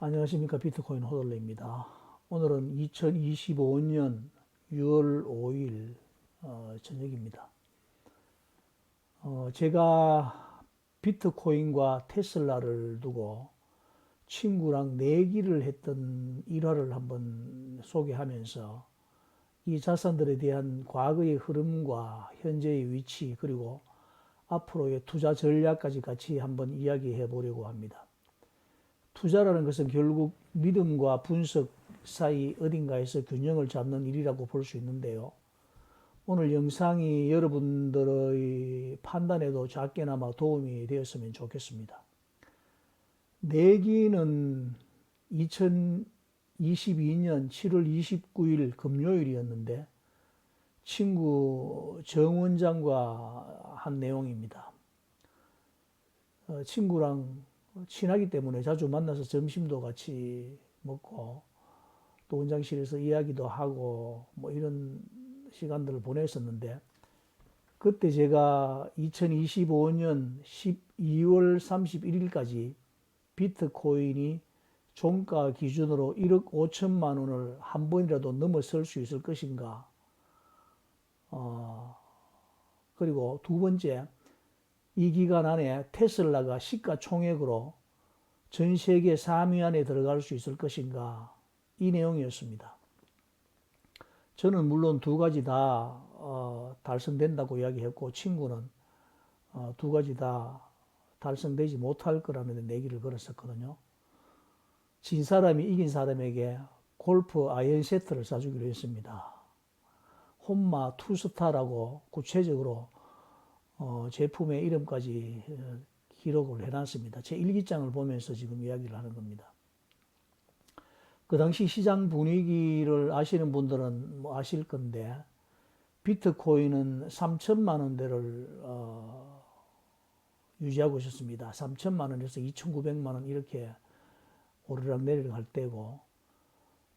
안녕하십니까. 비트코인 호돌레입니다. 오늘은 2025년 6월 5일 저녁입니다. 제가 비트코인과 테슬라를 두고 친구랑 내기를 했던 일화를 한번 소개하면서 이 자산들에 대한 과거의 흐름과 현재의 위치 그리고 앞으로의 투자 전략까지 같이 한번 이야기해 보려고 합니다. 투자라는 것은 결국 믿음과 분석 사이 어딘가에서 균형을 잡는 일이라고 볼 수 있는데요. 오늘 영상이 여러분들의 판단에도 작게나마 도움이 되었으면 좋겠습니다. 내기는 2022년 7월 29일 금요일이었는데 친구 정 원장과 한 내용입니다. 친구랑 친하기 때문에 자주 만나서 점심도 같이 먹고 또 원장실에서 이야기도 하고 뭐 이런 시간들을 보냈었는데, 그때 제가 2025년 12월 31일까지 비트코인이 종가 기준으로 1억 5천만 원을 한 번이라도 넘어설 수 있을 것인가, 그리고 두 번째, 이 기간 안에 테슬라가 시가총액으로 전 세계 3위 안에 들어갈 수 있을 것인가, 이 내용이었습니다. 저는 물론 두 가지 다 달성된다고 이야기했고, 친구는 두 가지 다 달성되지 못할 거라는 내기를 걸었었거든요. 진 사람이 이긴 사람에게 골프 아이언 세트를 사주기로 했습니다. 혼마 투스타라고 구체적으로 제품의 이름까지 기록을 해놨습니다. 제 일기장을 보면서 지금 이야기를 하는 겁니다. 그 당시 시장 분위기를 아시는 분들은 뭐 아실 건데, 비트코인은 3천만 원대를 유지하고 있었습니다. 3천만 원에서 2,900만 원 이렇게 오르락 내리락 할 때고,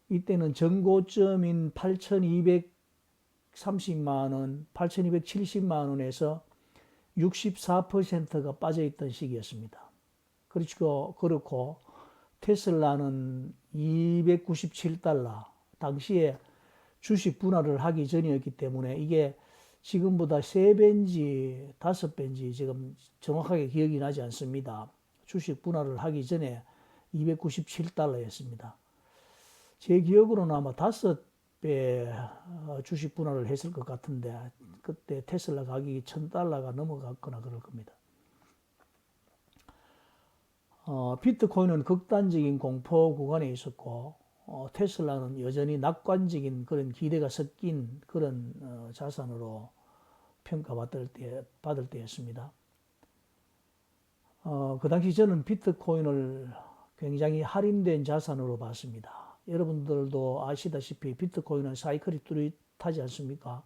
이때는 전고점인 8,230만 원, 8,270만 원에서 64%가 빠져있던 시기였습니다. 그렇고 테슬라는 297달러, 당시에 주식 분할을 하기 전이었기 때문에 이게 지금보다 3배인지 5배인지 지금 정확하게 기억이 나지 않습니다. 주식 분할을 하기 전에 297달러였습니다. 제 기억으로는 아마 5배 주식 분할을 했을 것 같은데, 그때 테슬라 가격이 1,000달러가 넘어갔거나 그럴 겁니다. 비트코인은 극단적인 공포 구간에 있었고, 테슬라는 여전히 낙관적인 그런 기대가 섞인 그런 자산으로 평가받을 때였습니다. 그 당시 저는 비트코인을 굉장히 할인된 자산으로 봤습니다. 여러분들도 아시다시피 비트코인은 사이클이 뚜렷하지 않습니까?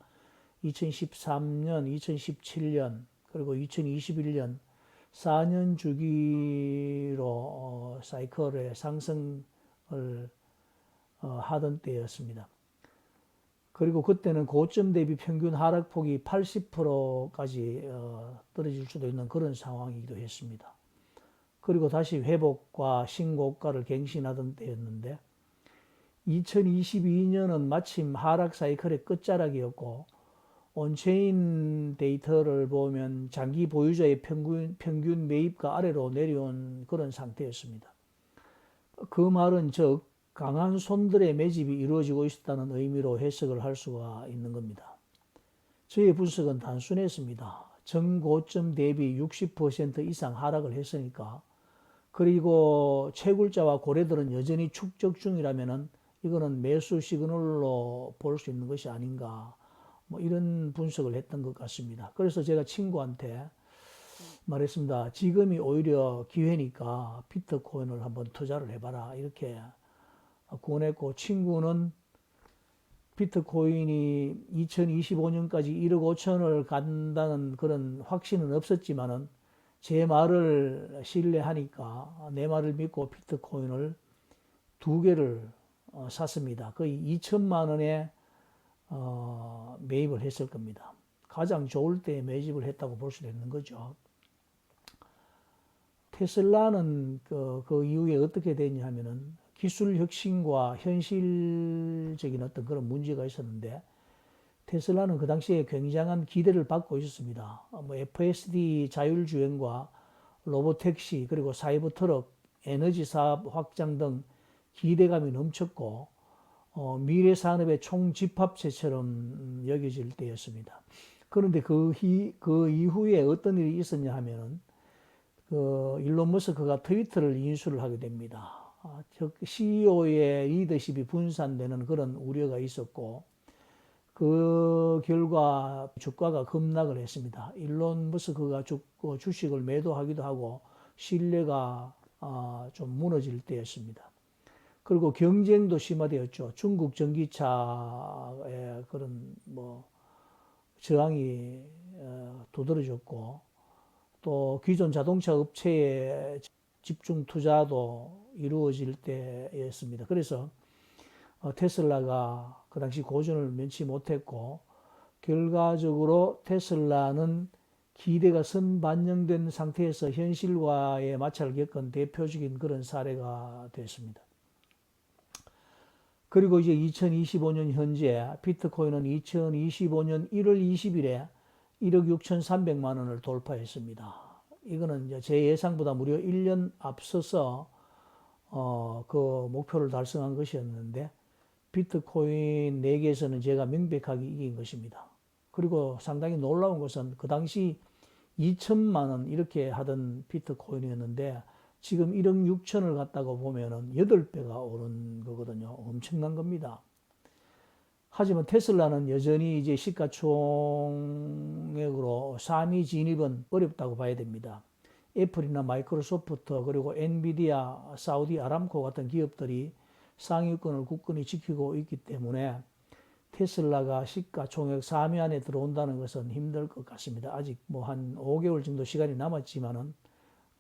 2013년, 2017년, 그리고 2021년 4년 주기로 사이클의 상승을 하던 때였습니다. 그리고 그때는 고점 대비 평균 하락폭이 80%까지 떨어질 수도 있는 그런 상황이기도 했습니다. 그리고 다시 회복과 신고가를 갱신하던 때였는데, 2022년은 마침 하락 사이클의 끝자락이었고, 온체인 데이터를 보면 장기 보유자의 평균 매입가 아래로 내려온 그런 상태였습니다. 그 말은 즉 강한 손들의 매집이 이루어지고 있었다는 의미로 해석을 할 수가 있는 겁니다. 저의 분석은 단순했습니다. 전고점 대비 60% 이상 하락을 했으니까, 그리고 채굴자와 고래들은 여전히 축적 중이라면 이거는 매수 시그널로 볼 수 있는 것이 아닌가, 뭐 이런 분석을 했던 것 같습니다. 그래서 제가 친구한테 말했습니다. 지금이 오히려 기회니까 비트코인을 한번 투자를 해봐라, 이렇게 권했고, 친구는 비트코인이 2025년까지 1억 5천을 간다는 그런 확신은 없었지만은 제 말을 신뢰하니까 내 말을 믿고 비트코인을 2개를 샀습니다. 거의 2천만 원에 매입을 했을 겁니다. 가장 좋을 때 매집을 했다고 볼 수도 있는 거죠. 테슬라는 그 이후에 어떻게 됐냐 하면은 기술 혁신과 현실적인 어떤 그런 문제가 있었는데, 테슬라는 그 당시에 굉장한 기대를 받고 있었습니다. 뭐 FSD 자율주행과 로보택시, 그리고 사이버 트럭, 에너지 사업 확장 등 기대감이 넘쳤고, 미래 산업의 총집합체처럼 여겨질 때였습니다. 그런데 그 이후에 어떤 일이 있었냐 하면은, 일론 머스크가 트위터를 인수를 하게 됩니다. 즉 CEO의 리더십이 분산되는 그런 우려가 있었고, 그 결과 주가가 급락을 했습니다. 일론 머스크가 주식을 매도하기도 하고 신뢰가 좀 무너질 때였습니다. 그리고 경쟁도 심화되었죠. 중국 전기차의 그런 저항이 두드러졌고, 또 기존 자동차 업체의 집중 투자도 이루어질 때였습니다. 그래서 테슬라가 그 당시 고전을 면치 못했고, 결과적으로 테슬라는 기대가 선반영된 상태에서 현실과의 마찰을 겪은 대표적인 그런 사례가 됐습니다. 그리고 이제 2025년 현재 비트코인은 2025년 1월 20일에 1억 6,300만 원을 돌파했습니다. 이거는 이제 제 예상보다 무려 1년 앞서서 그 목표를 달성한 것이었는데, 비트코인 내기에서는 제가 명백하게 이긴 것입니다. 그리고 상당히 놀라운 것은 그 당시 2천만 원 이렇게 하던 비트코인이었는데 지금 1억 6천을 갖다가 보면은 8배가 오른 거거든요. 엄청난 겁니다. 하지만 테슬라는 여전히 이제 시가총액으로 3위 진입은 어렵다고 봐야 됩니다. 애플이나 마이크로소프트, 그리고 엔비디아, 사우디 아람코 같은 기업들이 상위권을 굳건히 지키고 있기 때문에 테슬라가 시가총액 3위 안에 들어온다는 것은 힘들 것 같습니다. 아직 뭐 한 5개월 정도 시간이 남았지만은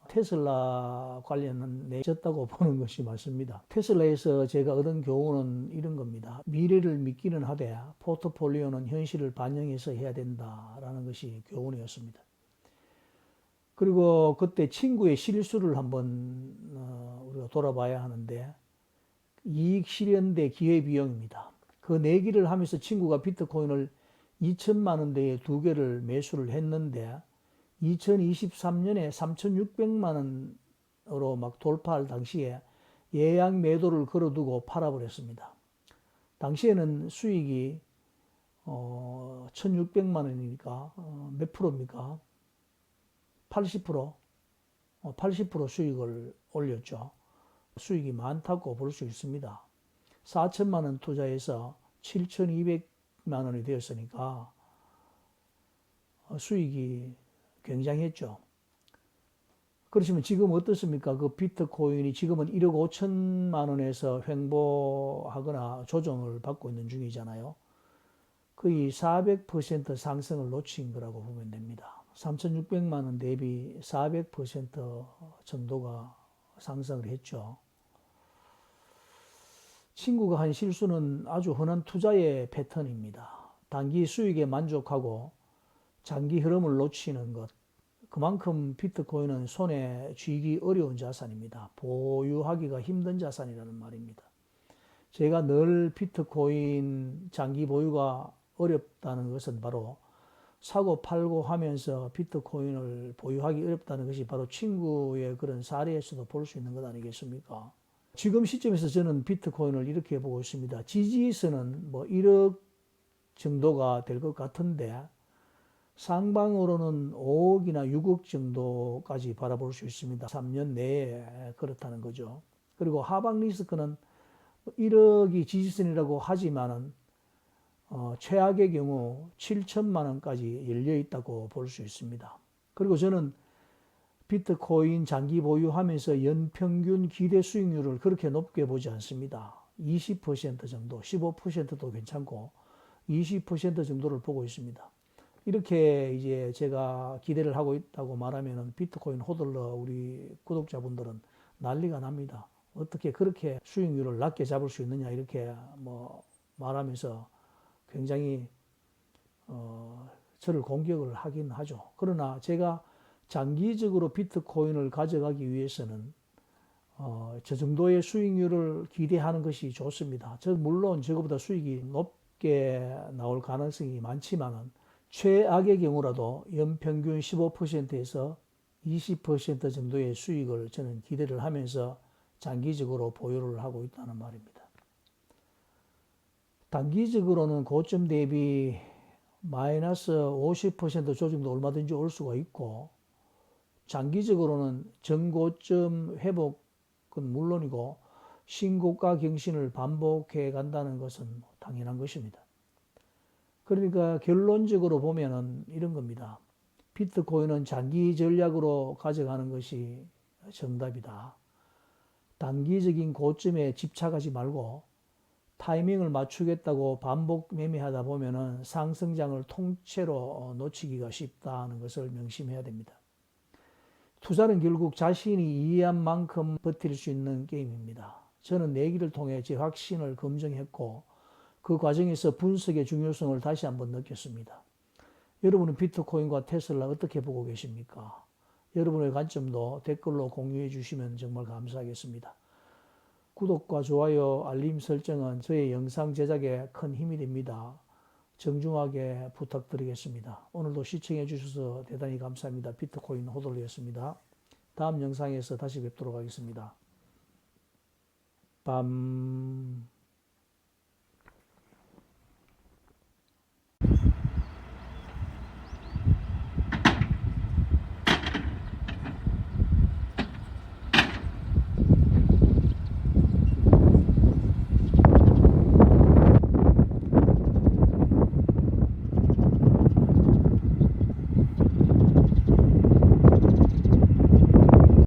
테슬라 관련은 내졌다고 보는 것이 맞습니다. 테슬라에서 제가 얻은 교훈은 이런 겁니다. 미래를 믿기는 하되 포트폴리오는 현실을 반영해서 해야 된다라는 것이 교훈이었습니다. 그리고 그때 친구의 실수를 한번 우리가 돌아봐야 하는데, 이익 실현 대 기회비용입니다. 그 내기를 하면서 친구가 비트코인을 2천만 원대에 2개를 매수를 했는데 2023년에 3,600만 원으로 막 돌파할 당시에 예약 매도를 걸어두고 팔아버렸습니다. 당시에는 수익이 1,600만 원이니까 몇 프로입니까? 80%? 80% 수익을 올렸죠. 수익이 많다고 볼 수 있습니다. 4천만 원 투자해서 7,200만 원이 되었으니까 수익이 굉장했죠. 그렇지만 지금 어떻습니까? 그 비트코인이 지금은 1억 5천만 원에서 횡보하거나 조정을 받고 있는 중이잖아요. 거의 400% 상승을 놓친 거라고 보면 됩니다. 3,600만 원 대비 400% 정도가 상승을 했죠. 친구가 한 실수는 아주 흔한 투자의 패턴입니다. 단기 수익에 만족하고 장기 흐름을 놓치는 것. 그만큼 비트코인은 손에 쥐기 어려운 자산입니다. 보유하기가 힘든 자산이라는 말입니다. 제가 늘 비트코인 장기 보유가 어렵다는 것은 바로 사고 팔고 하면서 비트코인을 보유하기 어렵다는 것이 바로 친구의 그런 사례에서도 볼 수 있는 것 아니겠습니까? 지금 시점에서 저는 비트코인을 이렇게 보고 있습니다. 지지선은 뭐 1억 정도가 될 것 같은데 상방으로는 5억이나 6억 정도까지 바라볼 수 있습니다. 3년 내에 그렇다는 거죠. 그리고 하방 리스크는 1억이 지지선이라고 하지만은 최악의 경우 7천만 원까지 열려 있다고 볼 수 있습니다. 그리고 저는 비트코인 장기 보유하면서 연평균 기대 수익률을 그렇게 높게 보지 않습니다. 20% 정도, 15%도 괜찮고 20% 정도를 보고 있습니다. 이렇게 이제 제가 기대를 하고 있다고 말하면 비트코인 호들러 우리 구독자분들은 난리가 납니다. 어떻게 그렇게 수익률을 낮게 잡을 수 있느냐 이렇게 뭐 말하면서 굉장히 저를 공격을 하긴 하죠. 그러나 제가 장기적으로 비트코인을 가져가기 위해서는 저 정도의 수익률을 기대하는 것이 좋습니다. 물론 저거보다 수익이 높게 나올 가능성이 많지만은 최악의 경우라도 연평균 15%에서 20% 정도의 수익을 저는 기대를 하면서 장기적으로 보유를 하고 있다는 말입니다. 단기적으로는 고점 대비 마이너스 50% 조정도 얼마든지 올 수가 있고, 장기적으로는 전고점 회복은 물론이고 신고가 경신을 반복해 간다는 것은 당연한 것입니다. 그러니까 결론적으로 보면은 이런 겁니다. 비트코인은 장기 전략으로 가져가는 것이 정답이다. 단기적인 고점에 집착하지 말고 타이밍을 맞추겠다고 반복 매매하다 보면은 상승장을 통째로 놓치기가 쉽다는 것을 명심해야 됩니다. 투자는 결국 자신이 이해한 만큼 버틸 수 있는 게임입니다. 저는 내기를 통해 제 확신을 검증했고 그 과정에서 분석의 중요성을 다시 한번 느꼈습니다. 여러분은 비트코인과 테슬라 어떻게 보고 계십니까? 여러분의 관점도 댓글로 공유해 주시면 정말 감사하겠습니다. 구독과 좋아요, 알림 설정은 저의 영상 제작에 큰 힘이 됩니다. 정중하게 부탁드리겠습니다. 오늘도 시청해 주셔서 대단히 감사합니다. 비트코인 호돌이었습니다. 다음 영상에서 다시 뵙도록 하겠습니다. 밤